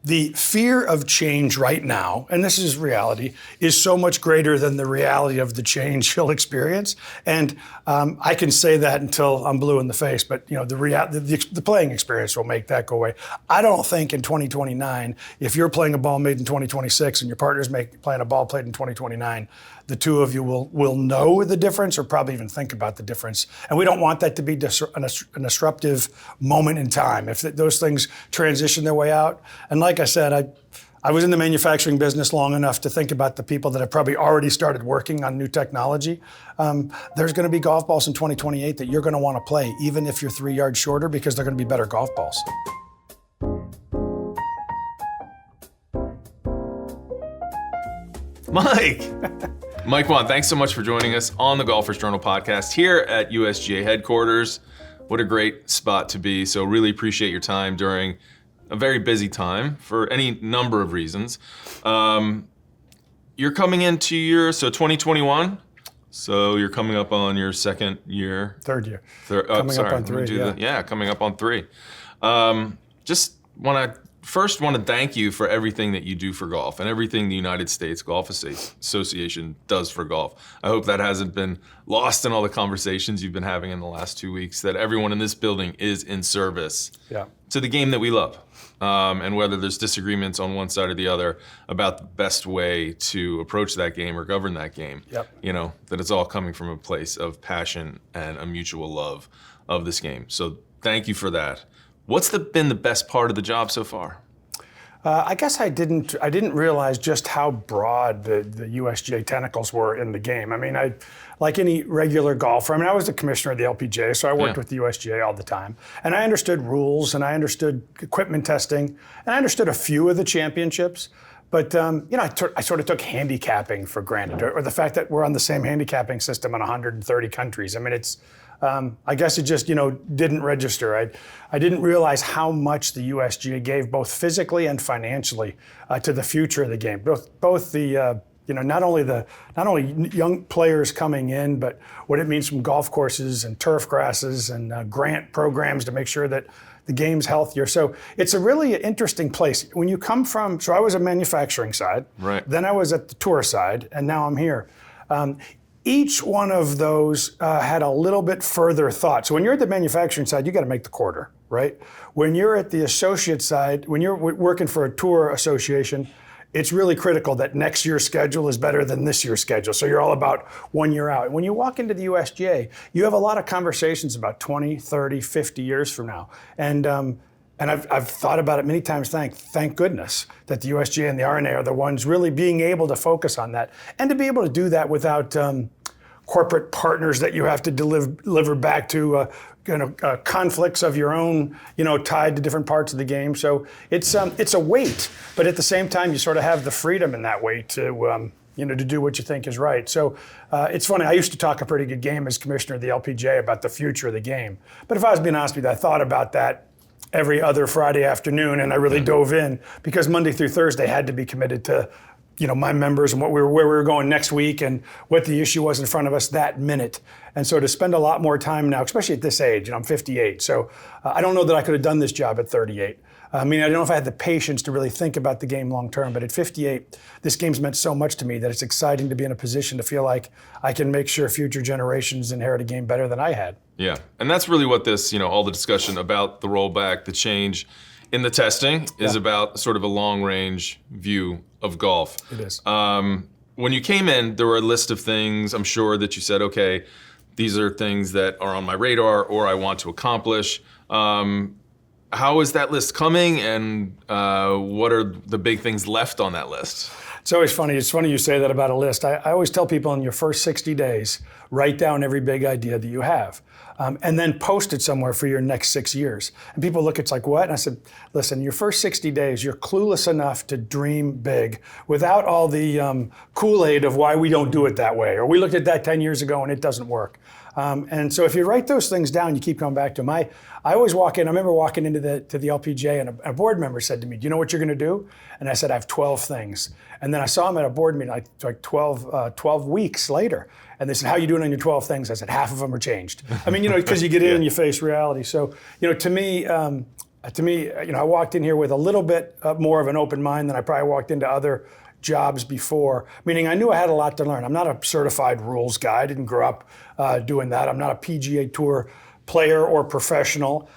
the fear of change right now, and this is reality, is so much greater than the reality of the change you'll experience. And I can say that until I'm blue in the face, but the playing experience will make that go away. I don't think in 2029, if you're playing a ball made in 2026 and your partner's playing a ball played in 2029, the two of you will know the difference or probably even think about the difference. And we don't want that to be a disruptive moment in time. If those things transition their way out. And like I said, I was in the manufacturing business long enough to think about the people that have probably already started working on new technology. There's going to be golf balls in 2028 that you're going to want to play, even if you're 3 yards shorter, because they're going to be better golf balls. Mike Whan, thanks so much for joining us on the Golfers Journal podcast here at USGA headquarters. What a great spot to be. So really appreciate your time during a very busy time for any number of reasons. You're coming into 2021. So you're coming up on your second year. Third year. Coming up on three. Coming up on three. Just First, want to thank you for everything that you do for golf and everything the United States Golf Association does for golf. I hope that hasn't been lost in all the conversations you've been having in the last 2 weeks, that everyone in this building is in service to the game that we love. And whether there's disagreements on one side or the other about the best way to approach that game or govern that game, that it's all coming from a place of passion and a mutual love of this game. So thank you for that. What's been the best part of the job so far? I guess I didn't realize just how broad the USGA tentacles were in the game. I mean, like any regular golfer, I was the commissioner of the LPGA, so I worked with the USGA all the time. And I understood rules, and I understood equipment testing, and I understood a few of the championships. But I sort of took handicapping for granted, or the fact that we're on the same handicapping system in 130 countries. I mean, it's I guess it just didn't register. I didn't realize how much the USGA gave both physically and financially to the future of the game. Both the not only young players coming in, but what it means from golf courses and turf grasses and grant programs to make sure that the game's healthier. So it's a really interesting place. When you come from, so I was a manufacturing side, right. Then I was at the tour side, and now I'm here. Each one of those had a little bit further thought. So when you're at the manufacturing side, you got to make the quarter, right? When you're at the associate side, when you're working for a tour association, it's really critical that next year's schedule is better than this year's schedule. So you're all about 1 year out. When you walk into the USGA, you have a lot of conversations about 20, 30, 50 years from now. And I've thought about it many times. Thank goodness that the USGA and the R&A are the ones really being able to focus on that, and to be able to do that without corporate partners that you have to deliver back to, conflicts of your own, tied to different parts of the game. So it's a weight, but at the same time, you sort of have the freedom in that way to do what you think is right. So it's funny. I used to talk a pretty good game as commissioner of the LPGA about the future of the game. But if I was being honest with you, I thought about that every other Friday afternoon, and I really dove in because Monday through Thursday had to be committed to, my members and where we were going next week and what the issue was in front of us that minute. And so to spend a lot more time now, especially at this age, I'm 58, so I don't know that I could have done this job at 38. I don't know if I had the patience to really think about the game long term, but at 58, this game's meant so much to me that it's exciting to be in a position to feel like I can make sure future generations inherit a game better than I had. Yeah, and that's really what this, all the discussion about the rollback, the change in the testing is about, sort of a long-range view of golf. It is. When you came in, there were a list of things, I'm sure, that you said, okay, these are things that are on my radar or I want to accomplish. How is that list coming, and what are the big things left on that list? It's always funny. It's funny you say that about a list. I always tell people in your first 60 days, write down every big idea that you have, and then post it somewhere for your next 6 years. And people look, it's like, what? And I said, listen, your first 60 days, you're clueless enough to dream big without all the Kool-Aid of why we don't do it that way, or we looked at that 10 years ago and it doesn't work. And so if you write those things down, you keep coming back to them. I always walk in, I remember walking into the LPGA and a board member said to me, do you know what you're gonna do? And I said, I have 12 things. And then I saw him at a board meeting like 12 weeks later. And they said, how are you doing on your 12 things? I said, half of them are changed. Because you get in and you face reality. So, to me, To me, I walked in here with a little bit more of an open mind than I probably walked into other jobs before, meaning I knew I had a lot to learn. I'm not a certified rules guy. I didn't grow up doing that. I'm not a PGA Tour player or professional.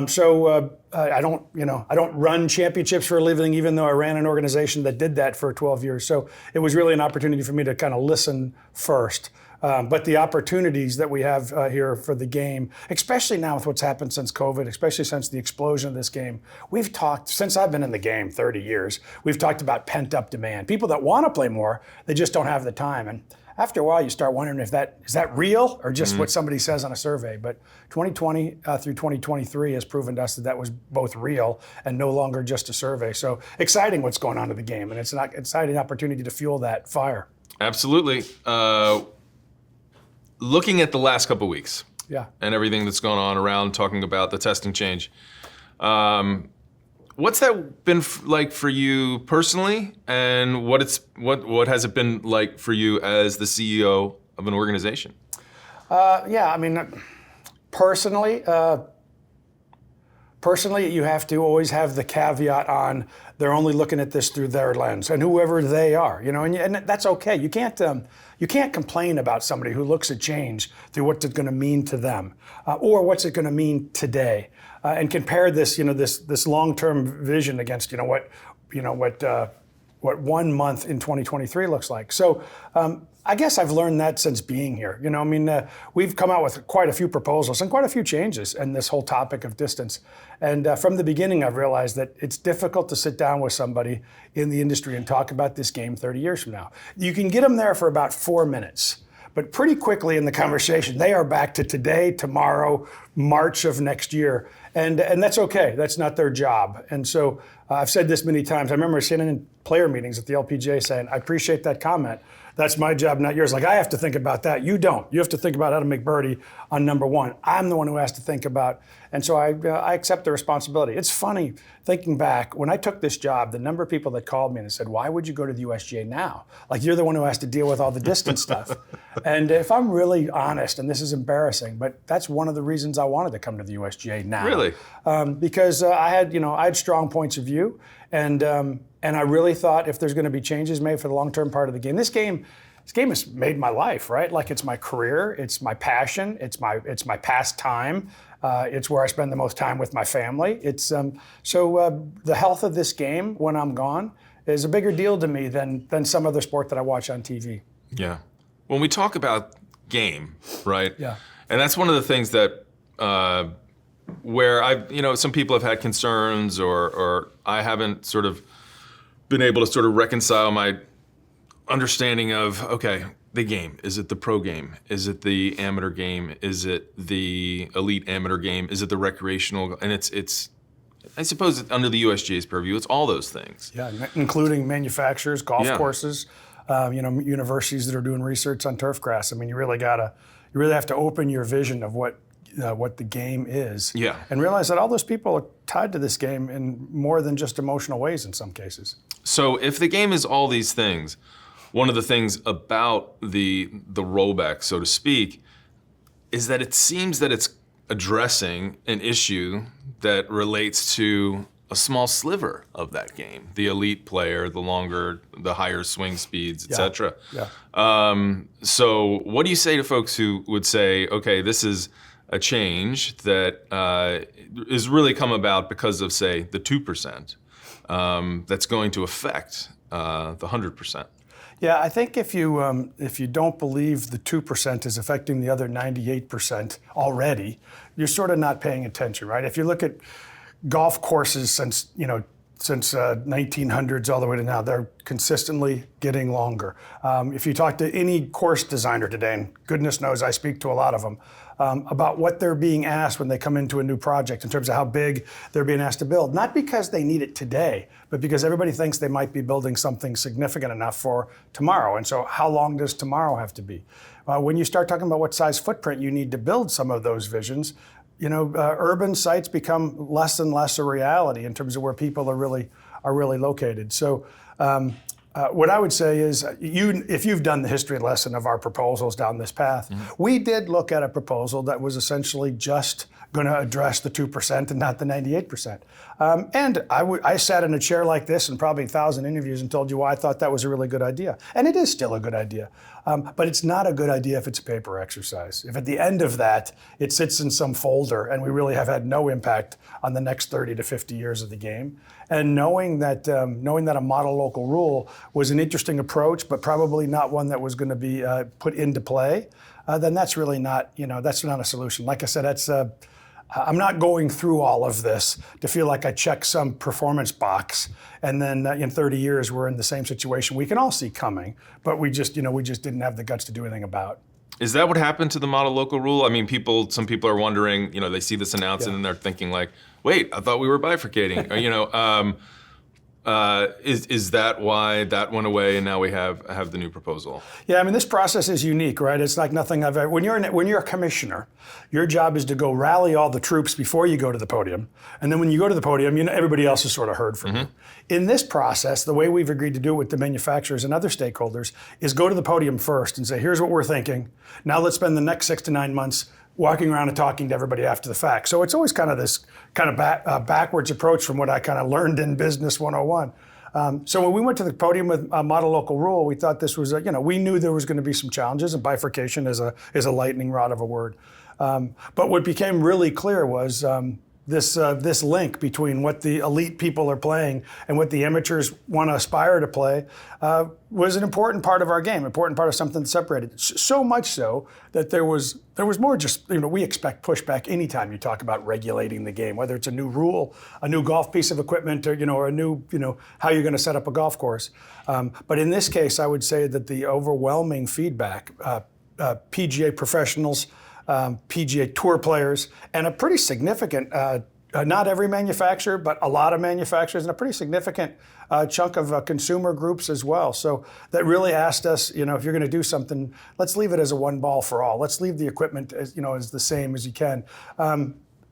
So I don't run championships for a living, even though I ran an organization that did that for 12 years. So it was really an opportunity for me to kind of listen first. But the opportunities that we have here for the game, especially now with what's happened since COVID, especially since the explosion of this game, we've talked, since I've been in the game 30 years, we've talked about pent up demand. People that want to play more, they just don't have the time. And after a while, you start wondering if is that real or just what somebody says on a survey. But 2020 through 2023 has proven to us that was both real and no longer just a survey. So exciting what's going on in the game, and it's an exciting opportunity to fuel that fire. Absolutely. Looking at the last couple of weeks, and everything that's gone on around talking about the testing change, what's that been like for you personally, and what has it been like for you as the CEO of an organization? Personally, you have to always have the caveat on they're only looking at this through their lens, and whoever they are, and that's okay. You can't complain about somebody who looks at change through what's it going to mean to them, or what's it going to mean today, and compare this, this long-term vision against, what 1 month in 2023 looks like. So I guess I've learned that since being here. We've come out with quite a few proposals and quite a few changes in this whole topic of distance. And from the beginning, I've realized that it's difficult to sit down with somebody in the industry and talk about this game 30 years from now. You can get them there for about 4 minutes. But pretty quickly in the conversation, they are back to today, tomorrow, March of next year. And that's okay. That's not their job. And so I've said this many times. I remember sitting in player meetings at the LPGA saying, I appreciate that comment. That's my job, not yours. Like, I have to think about that. You don't. You have to think about how to make birdie on number one. I'm the one who has to think about. And so I accept the responsibility. It's funny, thinking back, when I took this job, the number of people that called me and said, why would you go to the USGA now? Like, you're the one who has to deal with all the distance stuff. And if I'm really honest, and this is embarrassing, but that's one of the reasons I wanted to come to the USGA now. Really? Because I had strong points of view, and I really thought if there's going to be changes made for the long-term part of the game, this game has made my life, right? Like, it's my career, it's my passion, it's my pastime, it's where I spend the most time with my family. It's so the health of this game when I'm gone is a bigger deal to me than some other sport that I watch on TV. Yeah. When we talk about game, right? Yeah. And that's one of the things that where some people have had concerns, or I haven't sort of been able to sort of reconcile my understanding of, okay, the game. Is it the pro game? Is it the amateur game? Is it the elite amateur game? Is it the recreational? And it's I suppose under the USGA's purview, it's all those things. Yeah, including manufacturers, golf courses, universities that are doing research on turf grass. I mean, you really have to open your vision of what the game is, and realize that all those people are tied to this game in more than just emotional ways in some cases. So if the game is all these things, one of the things about the rollback, so to speak, is that it seems that it's addressing an issue that relates to a small sliver of that game, the elite player, the higher swing speeds, et cetera. So what do you say to folks who would say, okay, this is a change that is really come about because of, say, the 2% that's going to affect the 100%? Yeah, I think if you don't believe the 2% is affecting the other 98% already, you're sort of not paying attention, right? If you look at golf courses since 1900s all the way to now, they're consistently getting longer. If you talk to any course designer today, and goodness knows I speak to a lot of them, about what they're being asked when they come into a new project in terms of how big they're being asked to build, not because they need it today, but because everybody thinks they might be building something significant enough for tomorrow. And so how long does tomorrow have to be? When you start talking about what size footprint you need to build some of those visions, urban sites become less and less a reality in terms of where people are really located. So What I would say is, if you've done the history lesson of our proposals down this path, we did look at a proposal that was essentially just going to address the 2% and not the 98%. And I sat in a chair like this in probably 1,000 interviews and told you why I thought that was a really good idea. And it is still a good idea. But it's not a good idea if it's a paper exercise. If at the end of that, it sits in some folder and we really have had no impact on the next 30 to 50 years of the game. And knowing that a model local rule was an interesting approach, but probably not one that was going to be put into play, then that's really not, that's not a solution. Like I said, I'm not going through all of this to feel like I checked some performance box and then in 30 years we're in the same situation we can all see coming, but we just didn't have the guts to do anything about. Is that what happened to the model local rule? I mean, some people are wondering, they see this announcement and they're thinking like, wait, I thought we were bifurcating. Is that why that went away and now we have the new proposal? Yeah, I mean, this process is unique, right? It's like nothing I've ever. When you're a commissioner, your job is to go rally all the troops before you go to the podium, and then when you go to the podium, everybody else has sort of heard from you. In this process, the way we've agreed to do it with the manufacturers and other stakeholders is go to the podium first and say, here's what we're thinking. Now let's spend the next 6 to 9 months walking around and talking to everybody after the fact. So it's always kind of this backwards approach from what I kind of learned in Business 101. So when we went to the podium with a model local rule, we thought this was, we knew there was going to be some challenges, and bifurcation is a lightning rod of a word. But what became really clear was this link between what the elite people are playing and what the amateurs want to aspire to play was an important part of our game, important part of something that separated. So much so that there was more just, we expect pushback anytime you talk about regulating the game, whether it's a new rule, a new golf piece of equipment, or a new, how you're going to set up a golf course. But in this case, I would say that the overwhelming feedback, PGA professionals, PGA Tour players, and a pretty significant, not every manufacturer, but a lot of manufacturers, and a pretty significant chunk of consumer groups as well. So that really asked us, if you're going to do something, let's leave it as a one ball for all. Let's leave the equipment as the same as you can.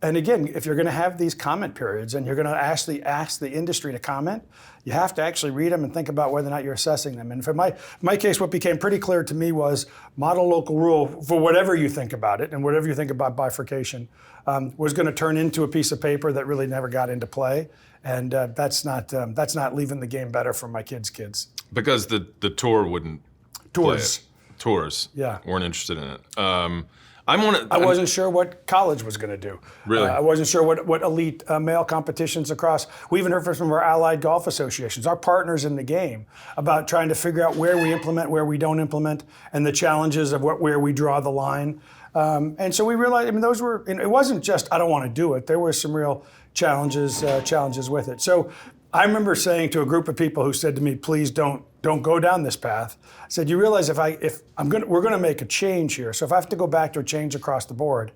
And again, if you're going to have these comment periods and you're going to actually ask the industry to comment, you have to actually read them and think about whether or not you're assessing them. And for my case, what became pretty clear to me was model local rule, for whatever you think about it and whatever you think about bifurcation, was going to turn into a piece of paper that really never got into play. And that's not leaving the game better for my kids' kids. Because the tour wouldn't Tours. Play it. Tours. Yeah. Weren't interested in it. I wasn't sure what college was going to do. Really? I wasn't sure what elite male competitions across. We even heard from some of our allied golf associations, our partners in the game, about trying to figure out where we implement, where we don't implement, and the challenges of where we draw the line. And so we realized, those were, it wasn't just, I don't want to do it. There were some real challenges with it. So I remember saying to a group of people who said to me, please don't go down this path. I said, you realize we're going to make a change here. So if I have to go back to a change across the board,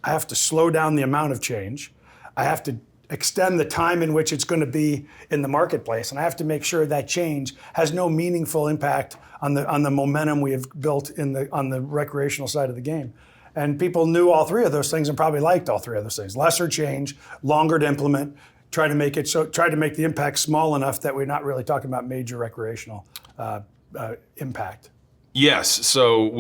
I have to slow down the amount of change. I have to extend the time in which it's going to be in the marketplace. And I have to make sure that change has no meaningful impact on the momentum we have built on the recreational side of the game. And people knew all three of those things and probably liked all three of those things. Lesser change, longer to implement, try to make the impact small enough that we're not really talking about major recreational impact. Yes. So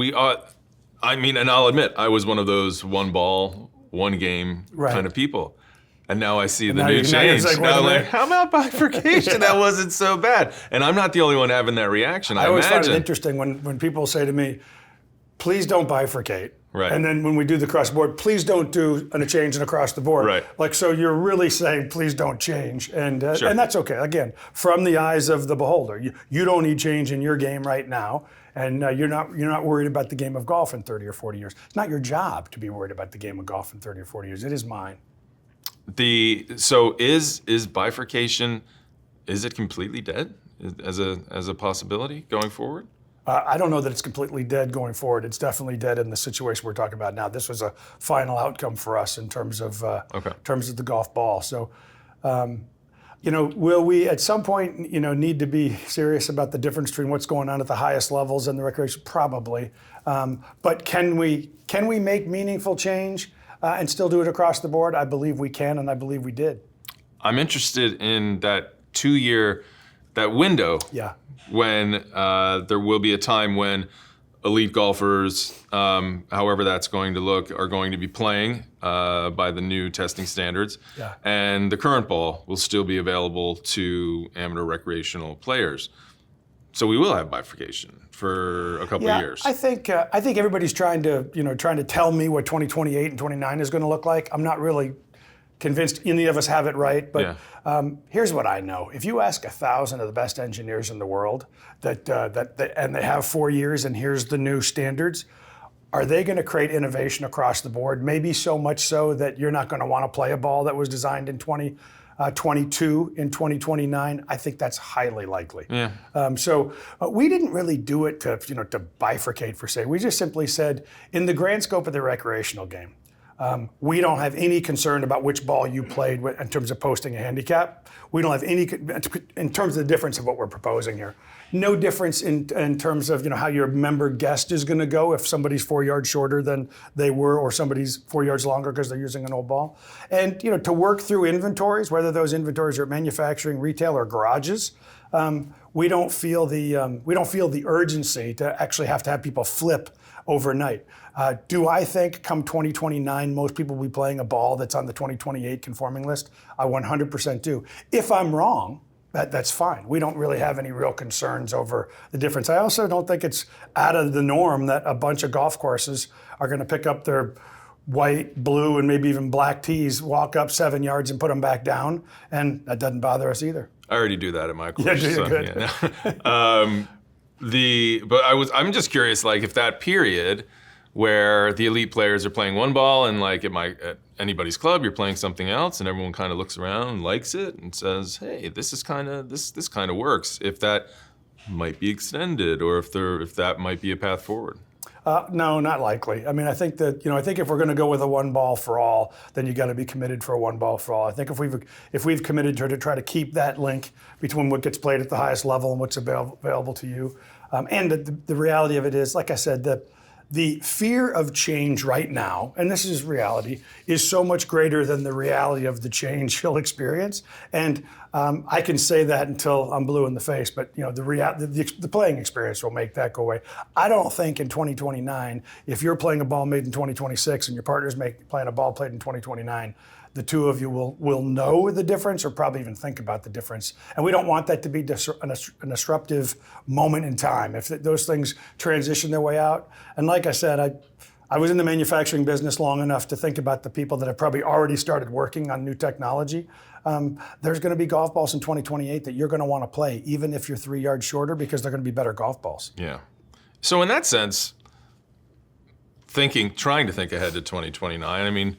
and I'll admit, I was one of those one ball, one game kind of people. And now I see the new change. Now I'm like, how about bifurcation? That wasn't so bad. And I'm not the only one having that reaction. I always imagine. find it interesting when people say to me, please don't bifurcate. Right. And then when we do the cross board, please don't do a change and across the board. Right. Like, so you're really saying, please don't change. And Sure. And that's okay. Again, from the eyes of the beholder, you don't need change in your game right now. And you're not worried about the game of golf in 30 or 40 years. It's not your job to be worried about the game of golf in 30 or 40 years. It is mine. So is bifurcation, is it completely dead as a possibility going forward? I don't know that it's completely dead going forward. It's definitely dead in the situation we're talking about now. This was a final outcome for us in terms of the golf ball. So, will we at some point, need to be serious about the difference between what's going on at the highest levels and the recreation? Probably. But can we make meaningful change and still do it across the board? I believe we can, and I believe we did. I'm interested in that 2-year that window Yeah. when there will be a time when elite golfers, however that's going to look, are going to be playing by the new testing standards. Yeah. And the current ball will still be available to amateur recreational players. So we will have bifurcation for a couple of years. I think everybody's trying to tell me what 2028 and 29 is going to look like. I'm not really convinced any of us have it right, but here's what I know. If you ask 1,000 of the best engineers in the world and they have 4 years and here's the new standards, are they going to create innovation across the board? Maybe so much so that you're not going to want to play a ball that was designed in 2022 in 2029. I think that's highly likely. Yeah. So we didn't really do it to bifurcate per se. We just simply said, in the grand scope of the recreational game, we don't have any concern about which ball you played in terms of posting a handicap. We don't have any, in terms of the difference of what we're proposing here. No difference in terms of how your member guest is going to go if somebody's 4 yards shorter than they were, or somebody's 4 yards longer because they're using an old ball. And to work through inventories, whether those inventories are at manufacturing, retail, or garages, we don't feel the urgency to actually have to have people flip overnight. Do I think come 2029, most people will be playing a ball that's on the 2028 conforming list? I 100% do. If I'm wrong, that's fine. We don't really have any real concerns over the difference. I also don't think it's out of the norm that a bunch of golf courses are going to pick up their white, blue, and maybe even black tees, walk up 7 yards and put them back down, and that doesn't bother us either. I already do that at my course. Yeah, good. But I'm just curious, like, if that period where the elite players are playing one ball and like at anybody's club you're playing something else and everyone kind of looks around and likes it and says, hey, this kind of works, if that might be extended, or if that might be a path forward. No, not likely. I mean, I think that I think if we're going to go with a one ball for all, then you got to be committed for a one ball for all. I think if we've committed to try to keep that link between what gets played at the highest level and what's available to you, and the reality of it is, like I said, the fear of change right now, and this is reality, is so much greater than the reality of the change you'll experience. And I can say that until I'm blue in the face, but the playing experience will make that go away. I don't think in 2029, if you're playing a ball made in 2026 and your partner's playing a ball played in 2029, the two of you will know the difference, or probably even think about the difference. And we don't want that to be a disruptive moment in time. If those things transition their way out, and like I said, I was in the manufacturing business long enough to think about the people that have probably already started working on new technology. There's going to be golf balls in 2028 that you're going to want to play, even if you're 3 yards shorter, because they're going to be better golf balls. Yeah. So in that sense, trying to think ahead to 2029, I mean,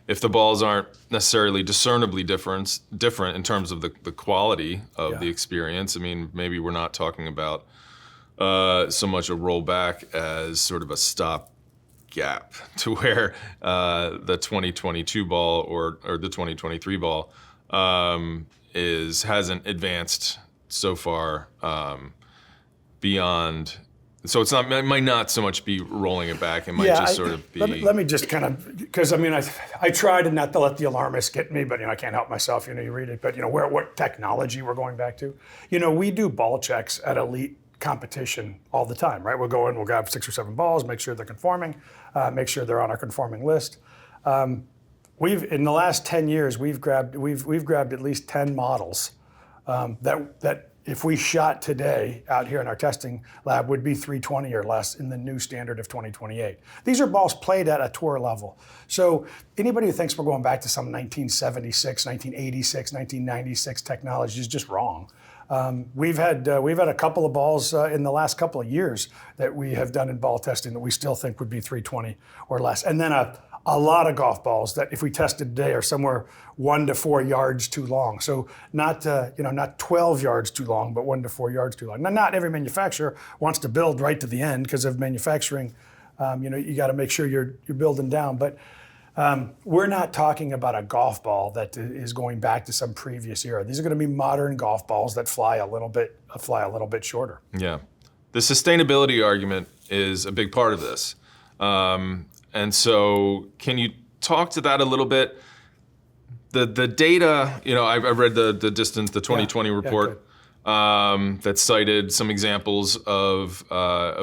if the balls aren't necessarily discernibly different in terms of the quality of the experience, I mean, maybe we're not talking about so much a rollback as sort of a stop gap to where the 2022 ball or the 2023 ball hasn't advanced so far beyond. So it might not so much be rolling it back. It might just sort of be. Let me just kind of, because I mean, I try to not to let the alarmists get me, but I can't help myself. You read it, but what technology we're going back to. We do ball checks at elite competition all the time, right? We'll grab 6 or 7 balls, make sure they're conforming, make sure they're on our conforming list. In the last 10 years, we've grabbed at least 10 models that if we shot today out here in our testing lab would be 320 or less in the new standard of 2028. These are balls played at a tour level. So anybody who thinks we're going back to some 1976, 1986, 1996 technology is just wrong. We've had a couple of balls in the last couple of years that we have done in ball testing that we still think would be 320 or less. And then a lot of golf balls that if we tested today are somewhere 1 to 4 yards too long. So not 12 yards too long, but 1 to 4 yards too long. Now, not every manufacturer wants to build right to the end because of manufacturing. You got to make sure you're building down. But we're not talking about a golf ball that is going back to some previous era. These are going to be modern golf balls that fly a little bit shorter. Yeah, the sustainability argument is a big part of this. And so can you talk to that a little bit? The data, I read the 2020 report. that cited some examples of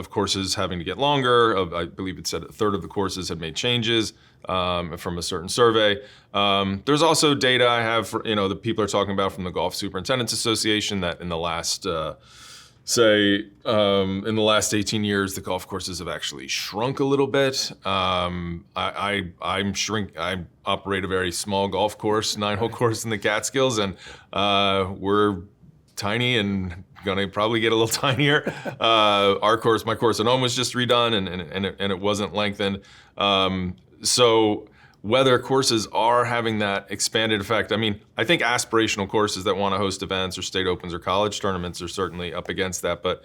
courses having to get longer. I believe it said a third of the courses had made changes from a certain survey. There's also data I have for, that people are talking about from the Golf Superintendents Association that in the last, in the last 18 years, the golf courses have actually shrunk a little bit. I operate a very small golf course, 9-hole course in the Catskills, and we're tiny and gonna probably get a little tinier. My course at home was just redone and it wasn't lengthened. So whether courses are having that expanded effect, I mean, I think aspirational courses that want to host events or state opens or college tournaments are certainly up against that, but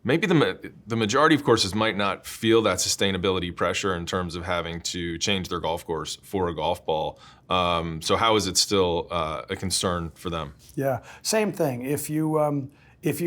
maybe the majority of courses might not feel that sustainability pressure in terms of having to change their golf course for a golf ball. So how is it still a concern for them? Yeah, same thing. If you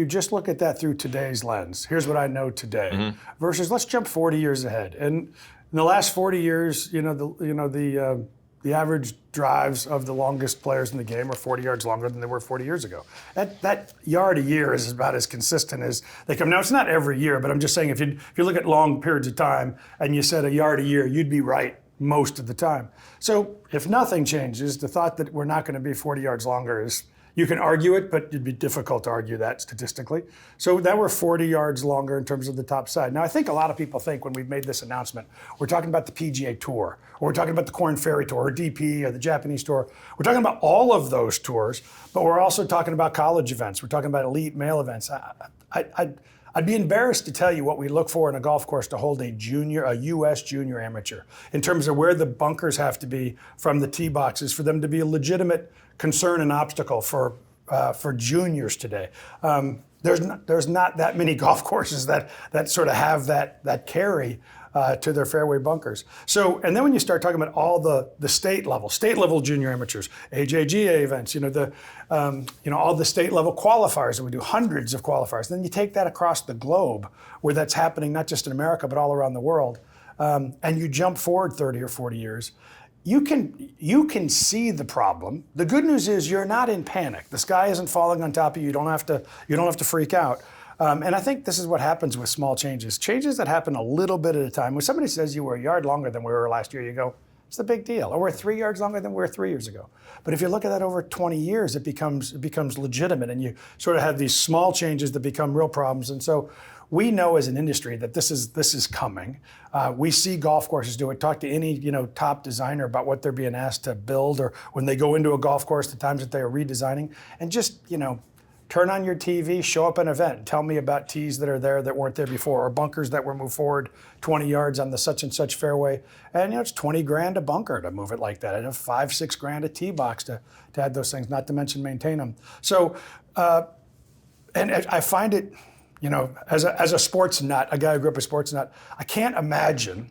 just look at that through today's lens, here's what I know today, versus let's jump 40 years ahead. And in the last 40 years, the average drives of the longest players in the game are 40 yards longer than they were 40 years ago. That yard a year is about as consistent as they come. Now, it's not every year, but I'm just saying if you look at long periods of time and you said a yard a year, you'd be right most of the time. So if nothing changes, the thought that we're not going to be 40 yards longer is, you can argue it, but it'd be difficult to argue that statistically. So that we're 40 yards longer in terms of the top side. Now, I think a lot of people think when we've made this announcement, we're talking about the PGA Tour, or we're talking about the Corn Ferry Tour, or DP, or the Japanese Tour. We're talking about all of those tours, but we're also talking about college events. We're talking about elite male events. I'd be embarrassed to tell you what we look for in a golf course to hold a U.S. junior amateur, in terms of where the bunkers have to be from the tee boxes for them to be a legitimate concern and obstacle for juniors today. There's not that many golf courses that sort of have that carry to their fairway bunkers. So, and then when you start talking about all the state level junior amateurs, AJGA events, all the state level qualifiers that we do, hundreds of qualifiers. Then you take that across the globe, where that's happening not just in America but all around the world, and you jump forward 30 or 40 years. You can see the problem. The good news is you're not in panic. The sky isn't falling on top of you. You don't have to freak out. And I think this is what happens with small changes. Changes that happen a little bit at a time. When somebody says you were a yard longer than we were last year, you go, it's a big deal. Or we're 3 yards longer than we were 3 years ago. But if you look at that over 20 years, it becomes legitimate, and you sort of have these small changes that become real problems. And so we know as an industry that this is coming. We see golf courses do it. Talk to any top designer about what they're being asked to build, or when they go into a golf course, the times that they are redesigning, and just turn on your TV, show up an event, and tell me about tees that are there that weren't there before, or bunkers that were moved forward 20 yards on the such and such fairway. And it's $20,000 a bunker to move it like that, and $5-6 a tee box to add those things, not to mention maintain them. So, and I find it, as a sports nut, a guy who grew up a sports nut, I can't imagine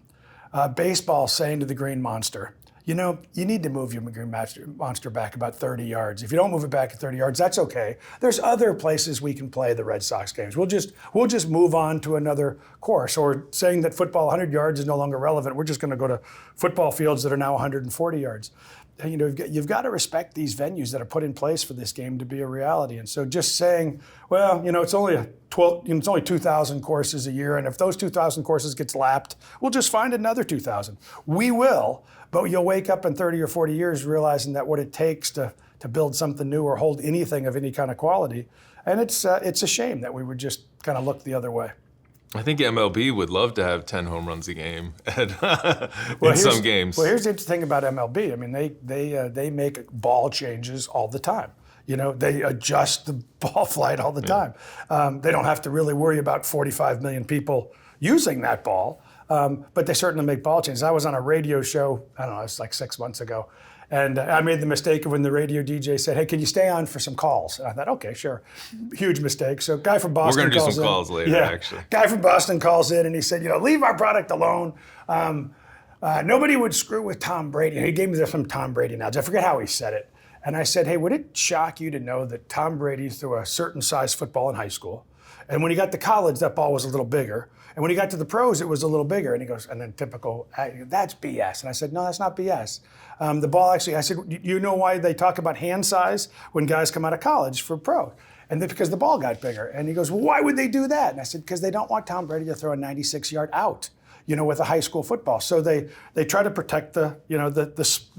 baseball saying to the Green Monster, you need to move your Green Monster back about 30 yards. If you don't move it back at 30 yards, that's okay. There's other places we can play the Red Sox games. We'll just move on to another course. Or saying that football 100 yards is no longer relevant. We're just going to go to football fields that are now 140 yards. You've got to respect these venues that are put in place for this game to be a reality. And so just saying, well, it's only 2,000 courses a year, and if those 2,000 courses gets lapped, we'll just find another 2,000. We will, but you'll wake up in 30 or 40 years realizing that what it takes to build something new or hold anything of any kind of quality, and it's a shame that we would just kind of look the other way. I think MLB would love to have 10 home runs a game in some games. Well, here's the interesting thing about MLB. I mean, they make ball changes all the time. They adjust the ball flight all the time. They don't have to really worry about 45 million people using that ball, but they certainly make ball changes. I was on a radio show, I don't know, it's like 6 months ago, and I made the mistake of when the radio DJ said, hey, can you stay on for some calls? And I thought, okay, sure. Huge mistake. So guy from Boston calls in. We're going to do some calls later, actually. Guy from Boston calls in and he said, leave our product alone. Nobody would screw with Tom Brady. And he gave me some Tom Brady analogy. I forget how he said it. And I said, hey, would it shock you to know that Tom Brady threw a certain size football in high school? And when he got to college, that ball was a little bigger. And when he got to the pros, it was a little bigger. And he goes, and then typical, that's BS. And I said, no, that's not BS. The ball actually, I said, you know why they talk about hand size when guys come out of college for pro? And then because the ball got bigger. And he goes, well, why would they do that? And I said, because they don't want Tom Brady to throw a 96-yard out, with a high school football. So they try to protect the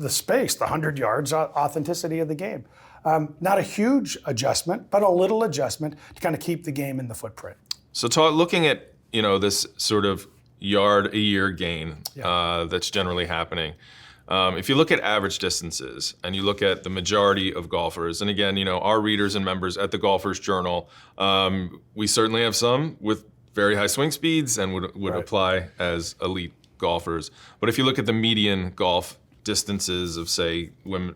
space, the 100 yards, authenticity of the game. Not a huge adjustment, but a little adjustment to kind of keep the game in the footprint. So looking at, this sort of yard a year gain that's generally happening. If you look at average distances and you look at the majority of golfers, and again, our readers and members at the Golfers Journal, we certainly have some with very high swing speeds and would apply as elite golfers. But if you look at the median golf distances of, say, women,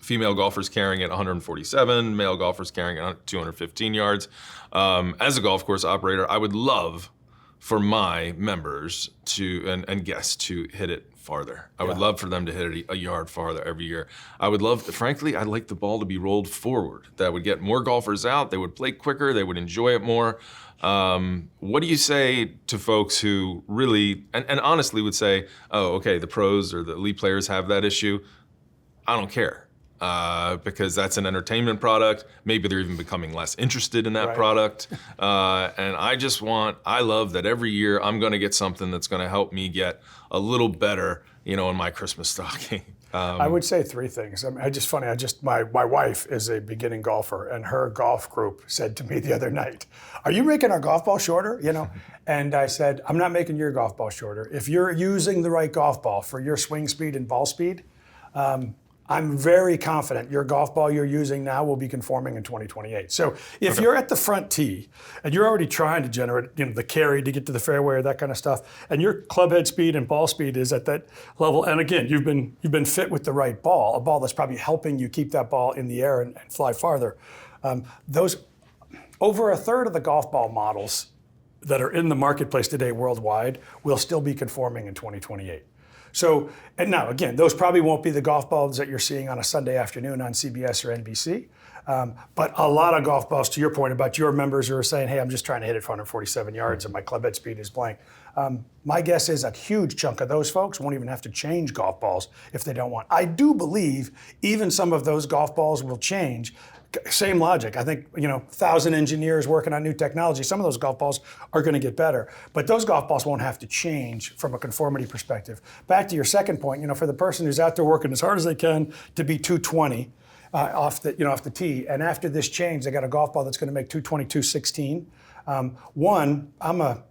female golfers carrying at 147, male golfers carrying at 215 yards. As a golf course operator, I would love for my members and guests to hit it farther. I would love for them to hit it a yard farther every year. Frankly, I'd like the ball to be rolled forward. That would get more golfers out. They would play quicker. They would enjoy it more. What do you say to folks who really, and honestly would say, oh, okay, the pros or the elite players have that issue. I don't care. Because that's an entertainment product. Maybe they're even becoming less interested in that product. And I love that every year I'm gonna get something that's gonna help me get a little better, in my Christmas stocking. I would say three things. My wife is a beginning golfer, and her golf group said to me the other night, are you making our golf ball shorter? And I said, I'm not making your golf ball shorter. If you're using the right golf ball for your swing speed and ball speed, I'm very confident your golf ball you're using now will be conforming in 2028. So if you're at the front tee and you're already trying to generate the carry to get to the fairway or that kind of stuff, and your club head speed and ball speed is at that level, and again, you've been fit with the right ball, a ball that's probably helping you keep that ball in the air and fly farther. Those over a third of the golf ball models that are in the marketplace today worldwide will still be conforming in 2028. So, and now again, those probably won't be the golf balls that you're seeing on a Sunday afternoon on CBS or NBC. But a lot of golf balls, to your point about your members who are saying, hey, I'm just trying to hit it for 147 yards and my club head speed is blank. My guess is a huge chunk of those folks won't even have to change golf balls if they don't want. I do believe even some of those golf balls will change. Same logic. I think, 1,000 engineers working on new technology, some of those golf balls are going to get better. But those golf balls won't have to change from a conformity perspective. Back to your second point, for the person who's out there working as hard as they can to be 220 off the tee, and after this change, they got a golf ball that's going to make 220, 216. One, I'm a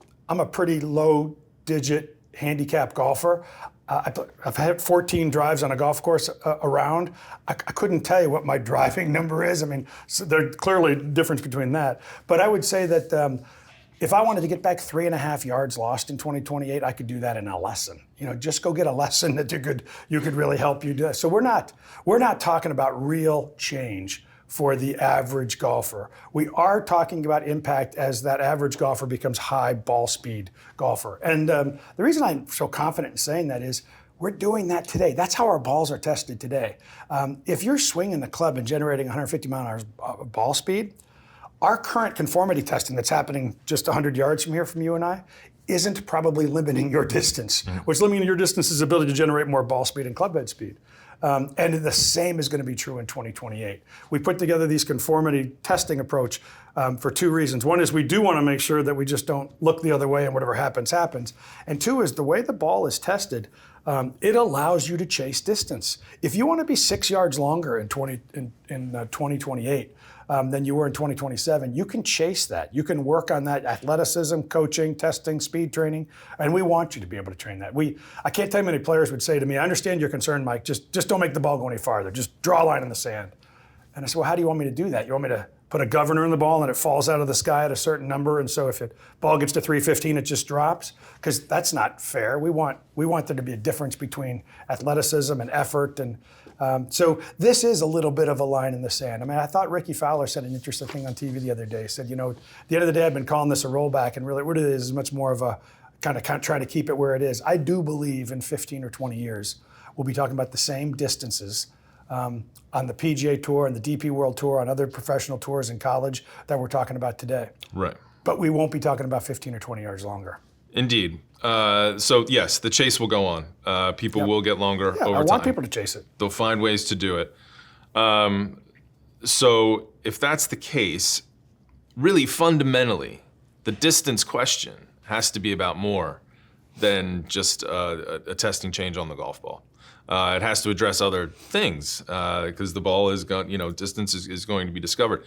pretty low digit handicap golfer. I've had 14 drives on a golf course around. I couldn't tell you what my driving number is. So there's clearly a difference between that. But I would say that if I wanted to get back 3.5 yards lost in 2028, I could do that in a lesson. Just go get a lesson that you could really help you do that. So we're not talking about real change for the average golfer. We are talking about impact as that average golfer becomes high ball speed golfer. And the reason I'm so confident in saying that is we're doing that today. That's how our balls are tested today. If you're swinging the club and generating 150 mile an hour ball speed, our current conformity testing that's happening just 100 yards from here from you and I isn't probably limiting your distance. What's limiting your distance is the ability to generate more ball speed and club head speed. And the same is going to be true in 2028. We put together these conformity testing approach for two reasons. One is we do want to make sure that we just don't look the other way and whatever happens, happens. And two is the way the ball is tested, it allows you to chase distance. If you want to be 6 yards longer in 2028 than you were in 2027, you can chase that. You can work on that athleticism, coaching, testing, speed training, and we want you to be able to train that. I can't tell you how many players would say to me, I understand your concern, Mike, just don't make the ball go any farther. Just draw a line in the sand. And I said, well, how do you want me to do that? You want me to put a governor in the ball and it falls out of the sky at a certain number, and so if the ball gets to 315, it just drops? Because that's not fair. We want there to be a difference between athleticism and effort, and so this is a little bit of a line in the sand. I thought Ricky Fowler said an interesting thing on TV the other day. He said, at the end of the day, I've been calling this a rollback, and really what it is much more of a kind of trying to keep it where it is. I do believe in 15 or 20 years, we'll be talking about the same distances on the PGA Tour and the DP World Tour, on other professional tours in college that we're talking about today. Right. But we won't be talking about 15 or 20 yards longer. Indeed. So yes, the chase will go on. People will get longer over time. I want people to chase it. They'll find ways to do it. So if that's the case, really fundamentally, the distance question has to be about more than just a testing change on the golf ball. It has to address other things because the ball is going, distance is going to be discovered.